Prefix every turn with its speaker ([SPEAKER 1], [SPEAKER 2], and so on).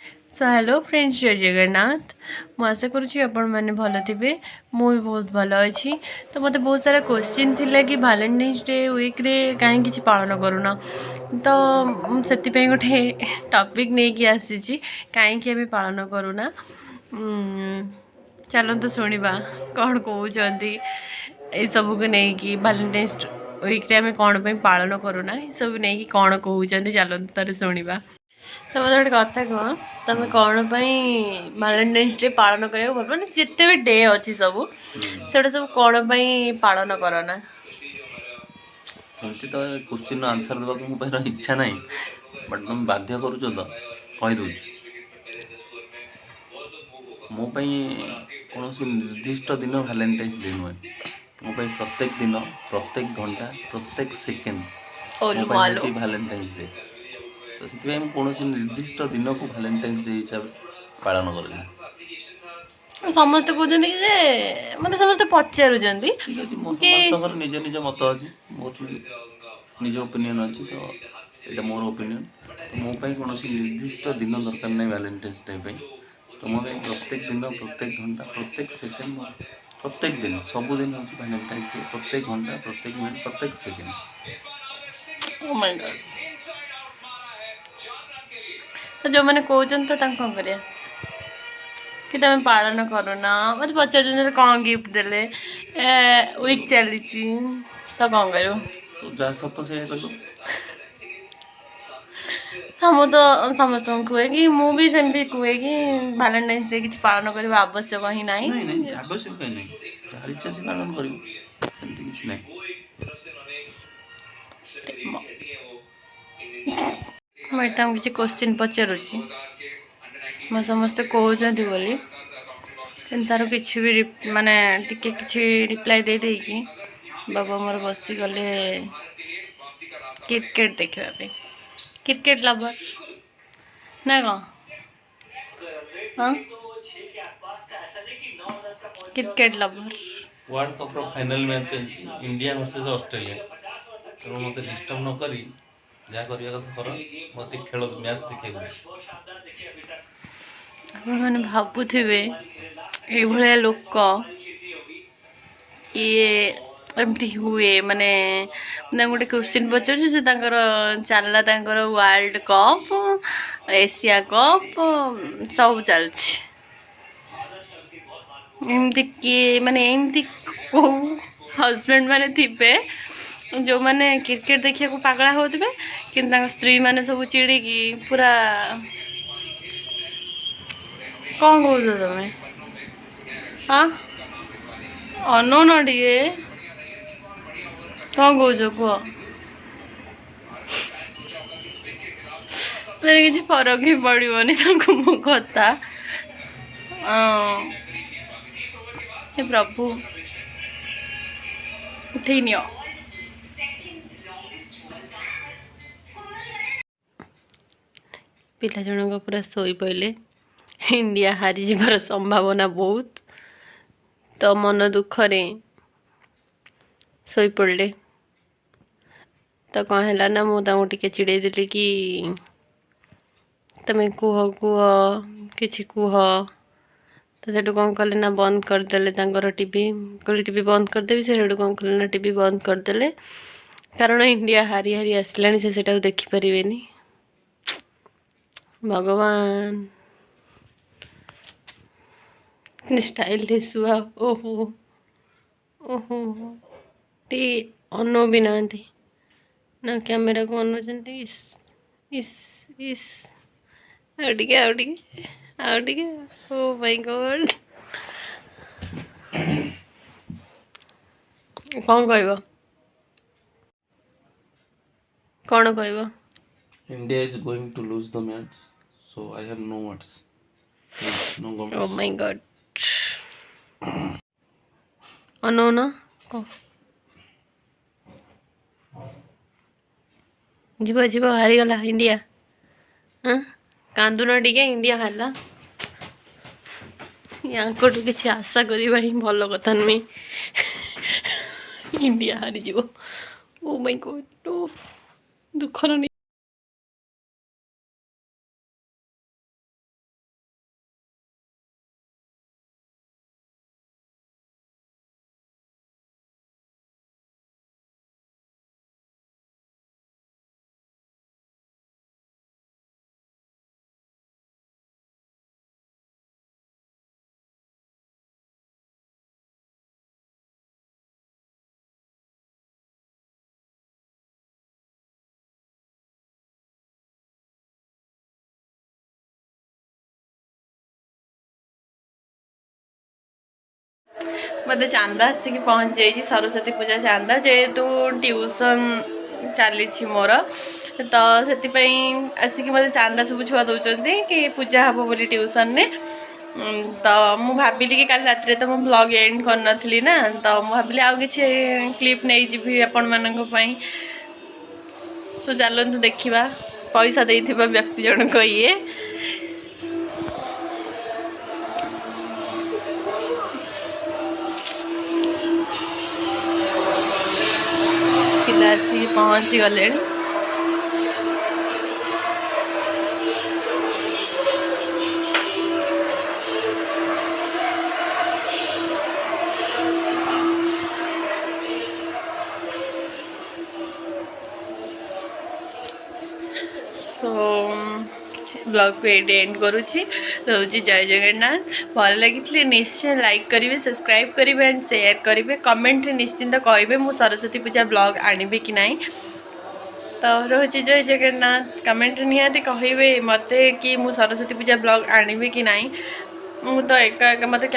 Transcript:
[SPEAKER 1] So hello friends, जय जगन्नाथ। मु आशा करुँची आपण मैंने भल थे। मु भी बहुत भल अच्छी। तो मत बहुत सारा क्वेश्चन थिला कि वैलेंटाइन्स डे वीक रे कहीं किसी पालन करूना, तो से गोटे टॉपिक नहीं कि आसी कहीं आम पालन करूना। चलते शुणा कौन कहते ये सब को नहीं कि वैलेंटाइन्स वीक रे आम कौन पालन करूना, ये सब नहीं कौन कहते चलते तार शुणा। तो मत गोटे कथा कह, तुम कौन वैलेंटाइन्स डे पालन करा भल पाने जिते भी डे अच्छी सब से सब कौन पालन करना?
[SPEAKER 2] सेमती तो क्वेश्चन आंसर देवाक मोर इच्छा ना, बट तुम बाध्य करुच तो कहीदे मोप कौन निर्दिष्ट दिन वैलेंटाइन्स डे नुहे। मो प्रत्येक दिन, प्रत्येक घंटा, प्रत्येक सेकेंड मोपाई वैलेंटाइन्स डे। तो से कौन निर्दिष्ट दिन को वैलेंटाइन्स डे हिसाब से पालन कर
[SPEAKER 1] समस्त कहते मतलब समस्त पचार
[SPEAKER 2] समस्त निज निज मत अच्छी, मोर निज ओपिनियन अच्छी। तो ये मोर ओपिनियन। तो मोपाई कौन निर्दिष्ट दिन दरकार नहीं वैलेंटाइन्स डे पे। तो मो प्रत्येक दिन, प्रत्येक घंटा, प्रत्येक सेकेंड, प्रत्येक दिन, सबुदिन हूँ वैलेंटाइन्स डे। प्रत्येक घंटा, प्रत्येक मिनट, प्रत्येक सेकेंड।
[SPEAKER 1] O my God. तो जो मैंने कहते तो कौन करिया कि तुम पालन करूना? मत पचार कौन गिफ्ट देले वीक चली तो कौन कर?
[SPEAKER 2] तो जहाँ सत से कलु
[SPEAKER 1] हाँ, मु तो समस्त कहे कि मु भी सेमती कहे कि वैलेंटाइन्स डे किसी पालन करने आवश्यक ही ना।
[SPEAKER 2] आवश्यक नहीं, जहाँ इच्छा से पालन कर
[SPEAKER 1] किसी क्वेश्चन पचारुची मैं समस्ते कहते बोली तार किसी भी माने टिके किसी रिप्लाई दे देकी बाबा मोर बसी गले क्रिकेट देखा। क्रिकेट लवर ना कौन? हाँ, क्रिकेट लवर।
[SPEAKER 2] वर्ल्ड कप रो फाइनल मैच चलची इंडिया वर्सेस ऑस्ट्रेलिया। तो मत डिस्टर्ब न करी जा करिया कथा कर, मत खेल मैच देखिए।
[SPEAKER 1] मैंने भावुवे ये लोक किए एमती हुए माने गोटे क्वेश्चन पचार चलला वर्ल्ड कप, एशिया कप सब चलती एमती किए माने एमती को हजबैंड माने थे जो माने क्रिकेट देखा पागला होते कि स्त्री माने सब चिड़िकी पूरा कौन कौच तुम्हें? हाँ, अनौन टे कौन कौच कह? मेरे किसी फरक ही पड़ोनी मो कथा। हे प्रभु उठे नियो। पिला जनक पूरा शोई पड़े, इंडिया हारी जीवार संभावना बहुत। तो मन दुखरे शोई पड़े। तो कौन है ना मुझे चिड़े देली कि तुम्हें कुह कुह किसी कुह। तो से कौन कले ना बंद करदे टीवी कहले टीवी बंद करदेवी। से कौन कले ना टीवी बंद करदे कारण इंडिया हारी हारी आसला से देखिपारे। भगवान स्टाइल शुआ ओहो ओहो टी अनु भी ना ना कैमेरा को अनुंट इस इस इस आउटे ओ माय गॉड। कौन कह कौन कह?
[SPEAKER 2] India is going to lose the match, so I have no words. No comments.
[SPEAKER 1] Oh my god. अनु ना जीव जीव हारीगला इंडिया। हाँ, कांदुन टे इंडिया हारला। या किसी आशा करवा ही भल कथा नुहे। इंडिया हारी जीव। ओ माय गॉड, दुखर। मत चांदा आसिक पहुँच जाइए सरस्वती पूजा चांदा जेहेतु ट्यूशन चली मोर तो से आसिक मत चांदा सब छुआ दौरान कि पूजा हम बोली ट्यूशन ने तो मु भाविली कि काल रात तो मुझे ब्लॉग एंड कर नी ना तो मुझे भाविली आउ कि क्लिप नहीं जी आपण मानक सो चलतु देखा पैसा देथिबा व्यक्ति जनक ये पिला आसिक पहुँची गले तो ब्लॉग को एंड करुँची रोजी जय जगन्नाथ भल लगी निश्चय लाइक करेंगे सब्सक्राइब करेंगे एंड शेयर करेंगे कमेंट निश्चिंत कहे मु सरस्वती पूजा ब्लॉग आनिबे कि नहीं तो रोजी जय जगन्नाथ कमेंट निहाती कहे मत कि मु सरस्वती पूजा ब्लॉग आनिबे कि नहीं मु तो एका मत